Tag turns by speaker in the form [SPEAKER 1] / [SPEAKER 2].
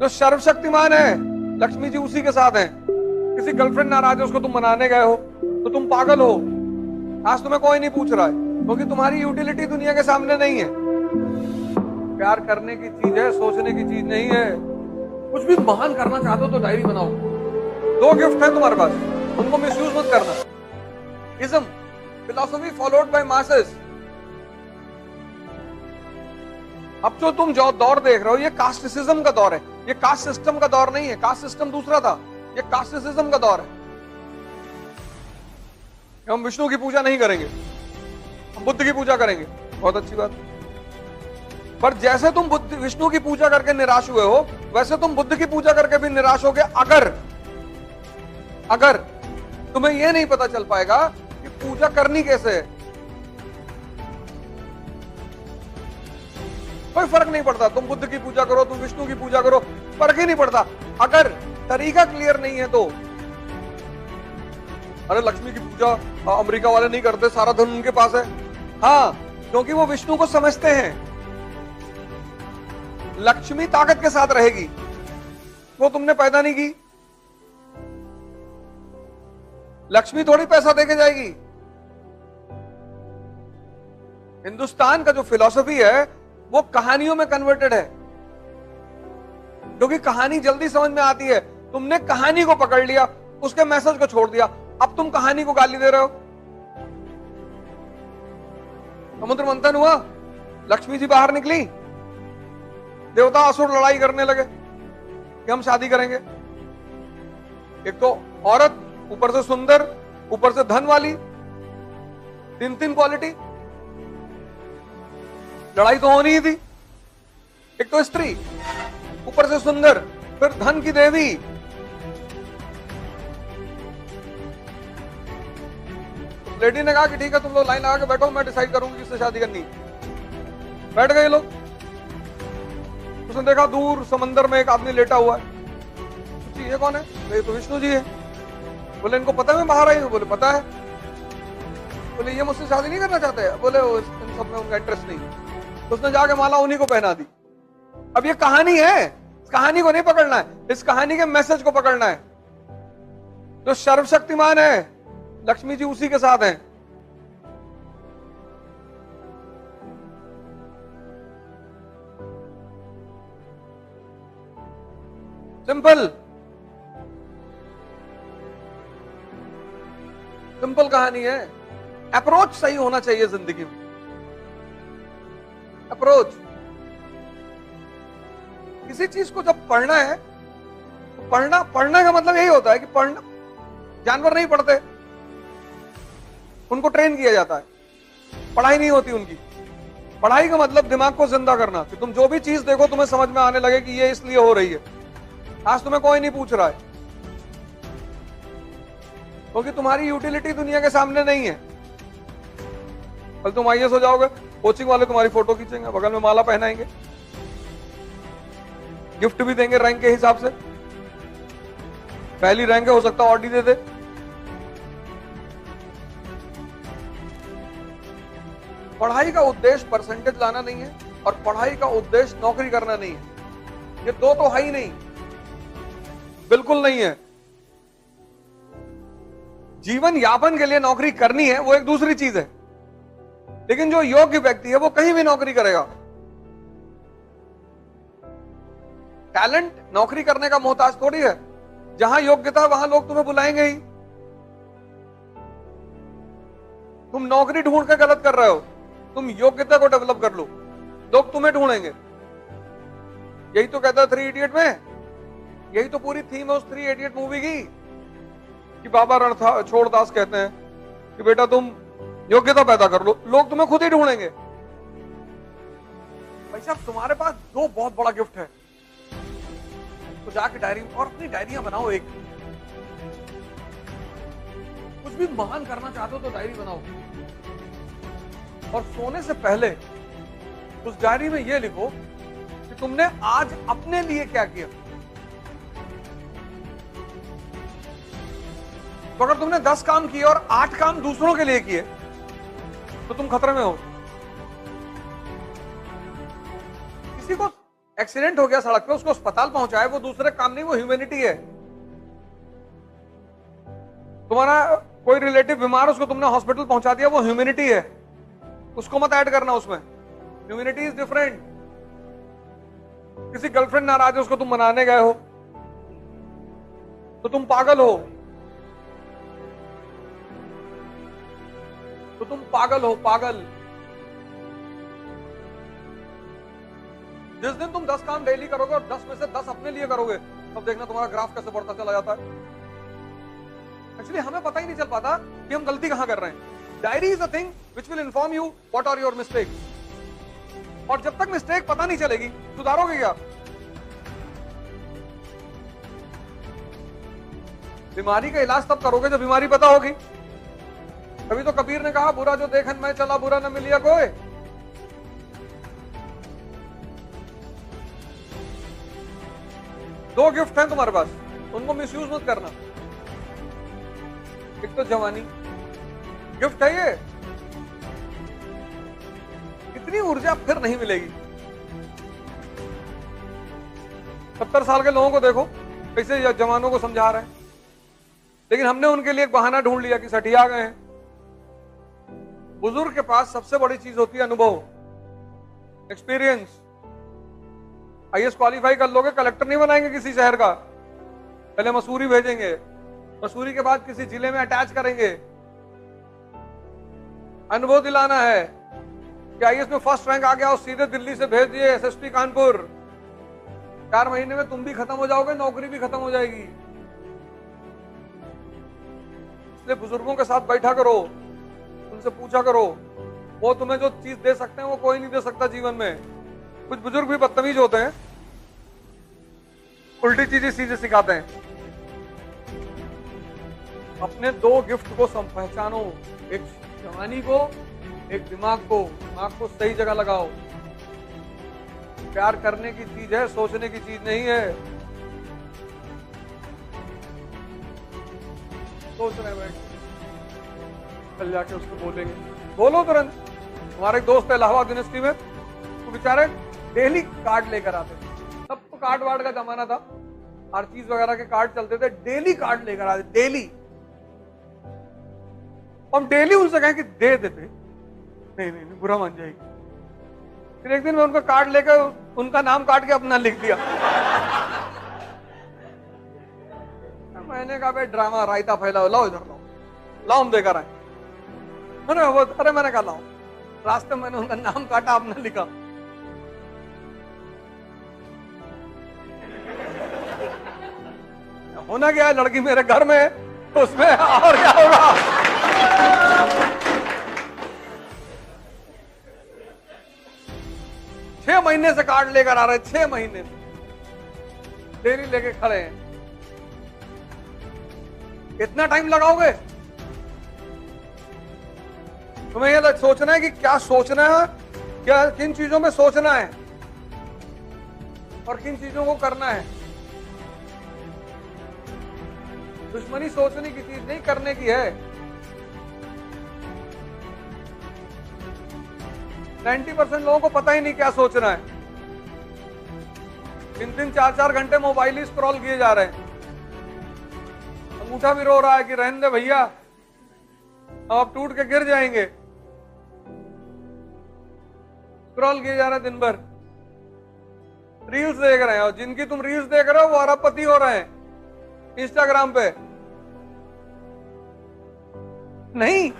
[SPEAKER 1] जो सर्वशक्तिमान है लक्ष्मी जी उसी के साथ है। किसी गर्लफ्रेंड नाराज है उसको तुम मनाने गए हो तो तुम पागल हो। आज तुम्हें कोई नहीं पूछ रहा है क्योंकि तुम्हारी यूटिलिटी दुनिया के सामने नहीं है। प्यार करने की चीज है, सोचने की चीज नहीं है। कुछ भी महान करना चाहते हो तो डायरी बनाओ। 2 गिफ्ट है तुम्हारे पास, उनको मिसयूज मत करना। Ism, philosophy followed by masses. अब जो तुम जो दौर देख रहे हो ये कास्टिसिज्म का दौर है, ये कास्ट सिस्टम का दौर नहीं है। कास्ट सिस्टम दूसरा था, ये कास्टिसिज्म का दौर है। हम विष्णु की पूजा नहीं करेंगे, हम बुद्ध की पूजा करेंगे। बहुत अच्छी बात। पर जैसे तुम विष्णु की पूजा करके निराश हुए हो वैसे तुम बुद्ध की पूजा करके भी निराश होगे अगर तुम्हें यह नहीं पता चल पाएगा कि पूजा करनी कैसे है। कोई फर्क नहीं पड़ता, तुम बुद्ध की पूजा करो, तुम विष्णु की पूजा करो, फर्क ही नहीं पड़ता अगर तरीका क्लियर नहीं है तो। अरे लक्ष्मी की पूजा अमेरिका वाले नहीं करते, सारा धन उनके पास है। हाँ, क्योंकि वो विष्णु को समझते हैं। लक्ष्मी ताकत के साथ रहेगी, वो तुमने पैदा नहीं की। लक्ष्मी थोड़ी पैसा देके जाएगी। हिंदुस्तान का जो फिलॉसफी है वो कहानियों में कन्वर्टेड है, क्योंकि कहानी जल्दी समझ में आती है। तुमने कहानी को पकड़ लिया, उसके मैसेज को छोड़ दिया, अब तुम कहानी को गाली दे रहे हो। समुद्र मंथन हुआ, लक्ष्मी जी बाहर निकली, देवता असुर लड़ाई करने लगे कि हम शादी करेंगे। एक तो औरत, ऊपर से सुंदर, ऊपर से धन वाली, 3 क्वालिटी। लड़ाई तो होनी ही थी। एक तो स्त्री, ऊपर से सुंदर, फिर धन की देवी। लेडी ने कहा कि ठीक है तुम लोग लाइन लगा के बैठो, मैं डिसाइड करूंगी किससे शादी करनी। बैठ गए लोग। उसने देखा दूर समंदर में एक आदमी लेटा हुआ है। ये कौन है? ये तो विष्णु जी है। बोले इनको पता है मैं बाहर आई हूं? बोले पता है। बोले ये मुझसे शादी नहीं करना चाहते? बोले इन सब में उनका इंटरेस्ट नहीं। तो उसने जाके माला उन्हीं को पहना दी। अब ये कहानी है, इस कहानी को नहीं पकड़ना है, इस कहानी के मैसेज को पकड़ना है। जो सर्वशक्तिमान है लक्ष्मी जी उसी के साथ हैं। सिंपल सिंपल कहानी है। अप्रोच सही होना चाहिए जिंदगी में। अप्रोच, किसी चीज को जब पढ़ना है तो पढ़ना का मतलब यही होता है कि पढ़ना। जानवर नहीं पढ़ते, उनको ट्रेन किया जाता है, पढ़ाई नहीं होती उनकी। पढ़ाई का मतलब दिमाग को जिंदा करना, कि तुम जो भी चीज देखो तुम्हें समझ में आने लगे कि ये इसलिए हो रही है। आज तुम्हें कोई नहीं पूछ रहा है क्योंकि तुम्हारी यूटिलिटी दुनिया के सामने नहीं है। कल तुम आईएएस हो जाओगे, कोचिंग वाले तुम्हारी फोटो खींचेंगे, बगल में माला पहनाएंगे, गिफ्ट भी देंगे रैंक के हिसाब से। पहली रैंक है, हो सकता है ऑडी दे दे। पढ़ाई का उद्देश्य परसेंटेज लाना नहीं है और पढ़ाई का उद्देश्य नौकरी करना नहीं है। ये दो तो है ही नहीं, बिल्कुल नहीं है। जीवन यापन के लिए नौकरी करनी है वो एक दूसरी चीज है, लेकिन जो योग्य व्यक्ति है वो कहीं भी नौकरी करेगा। टैलेंट नौकरी करने का मोहताज थोड़ी है। जहां योग्यता वहां लोग तुम्हें बुलाएंगे ही। तुम नौकरी ढूंढ कर गलत कर रहे हो, तुम योग्यता को डेवलप कर लो, लोग तुम्हें ढूंढेंगे। यही तो कहता है 3 इडियट में, यही तो पूरी थीम है उस 3 इडियट मूवी की, कि बाबा रणछोड़ दास कहते हैं कि बेटा तुम योग्यता पैदा कर लो, लोग तुम्हें खुद ही ढूंढेंगे। भाई साहब तुम्हारे पास 2 बहुत बड़ा गिफ्ट है, तो जाके डायरी और अपनी डायरियां बनाओ। एक कुछ भी महान करना चाहते हो तो डायरी बनाओ, और सोने से पहले उस डायरी में यह लिखो कि तुमने आज अपने लिए क्या किया। तो अगर तुमने 10 काम किए और 8 काम दूसरों के लिए किए तो तुम खतरे में हो। किसी को एक्सीडेंट हो गया सड़क पे, उसको अस्पताल पहुंचाए, वो दूसरे काम नहीं, वो ह्यूमैनिटी है। तुम्हारा कोई रिलेटिव बीमार, उसको तुमने हॉस्पिटल पहुंचा दिया, वो ह्यूमैनिटी है, उसको मत ऐड करना उसमें। Humanity is different. किसी गर्लफ्रेंड नाराज है, उसको तुम मनाने गए हो तो तुम पागल हो, तो तुम पागल हो, पागल। जिस दिन तुम 10 काम डेली करोगे और 10 में से 10 अपने लिए करोगे, तब देखना तुम्हारा ग्राफ कैसे बढ़ता चला जाता है। एक्चुअली हमें पता ही नहीं चल पाता कि हम गलती कहां कर रहे हैं। Diary is a thing which will inform you what are your mistakes. और जब तक मिस्टेक पता नहीं चलेगी, सुधारोगे क्या? बीमारी का इलाज तब करोगे जब बीमारी पता होगी। तभी तो कबीर ने कहा, बुरा जो देखन मैं चला, बुरा न मिलिया कोई। दो गिफ्ट हैं तुम्हारे पास, उनको मिसयूज मत करना। एक तो जवानी गिफ्ट है, ये इतनी ऊर्जा फिर नहीं मिलेगी। 70 साल के लोगों को देखो कैसे जवानों को समझा रहे हैं, लेकिन हमने उनके लिए एक बहाना ढूंढ लिया कि सठिया गए हैं। बुजुर्ग के पास सबसे बड़ी चीज होती है अनुभव, एक्सपीरियंस। आईएएस क्वालिफाई कर लोगे, कलेक्टर नहीं बनाएंगे किसी शहर का, पहले मसूरी भेजेंगे, मसूरी के बाद किसी जिले में अटैच करेंगे। अनुभव दिलाना है कि आईएएस में फर्स्ट रैंक आ गया और सीधे दिल्ली से भेज दिए एसएसपी कानपुर। 4 महीने में तुम भी खत्म हो जाओगे, नौकरी भी खत्म हो जाएगी। इसलिए बुजुर्गों के साथ बैठा करो, उनसे पूछा करो, वो तुम्हें जो चीज दे सकते हैं वो कोई नहीं दे सकता जीवन में। कुछ बुजुर्ग भी बदतमीज होते हैं, उल्टी चीजें सीधे सिखाते हैं। अपने 2 गिफ्ट को पहचानो, एक जवानी को, एक दिमाग को। दिमाग को सही जगह लगाओ। प्यार करने की चीज है, सोचने की चीज नहीं है। सोच रहे बैठ, कल जाके उसको बोलेंगे, बोलो तुरंत। हमारे एक दोस्त है इलाहाबाद यूनिवर्सिटी में, तो बेचारे डेली कार्ड लेकर आते थे। तब तो कार्ड वार्ड का जमाना था, हर चीज वगैरह के कार्ड चलते थे, डेली कार्ड लेकर आते, डेली। हम डेली उनसे कहें कि दे देते, नहीं नहीं नहीं बुरा मान जाएगी। फिर एक दिन मैं उनका कार्ड लेकर उनका नाम काट के अपना लिख दिया। मैंने कहा भाई ड्रामा रायता फैलाओ, लाओ इधर लाओ, लाओ हम देकर आए। अरे मैंने कहा लाओ, रास्ते में मैंने उनका नाम काटा, अपना लिखा। होना क्या है, लड़की मेरे घर में है, तो उसमें और क्या होगा। 6 महीने से कार्ड लेकर आ रहे, 6 महीने से डेली लेके खड़े हैं। कितना टाइम लगाओगे? तुम्हें यह सोचना है कि क्या सोचना है, क्या किन चीजों में सोचना है और किन चीजों को करना है। दुश्मनी सोचने की चीज नहीं, करने की है। 90% लोगों को पता ही नहीं क्या सोचना है। 3-3, 4-4 घंटे मोबाइल ही स्क्रॉल किए जा रहे हैं। अंगूठा भी रो रहा है कि रहने दे भैया, अब टूट के गिर जाएंगे। स्क्रॉल किए जा रहे हैं दिन भर, रील्स देख रहे हैं, और जिनकी तुम रील्स देख रहे हो वो अरबपति हो रहे हैं इंस्टाग्राम पे। नहीं,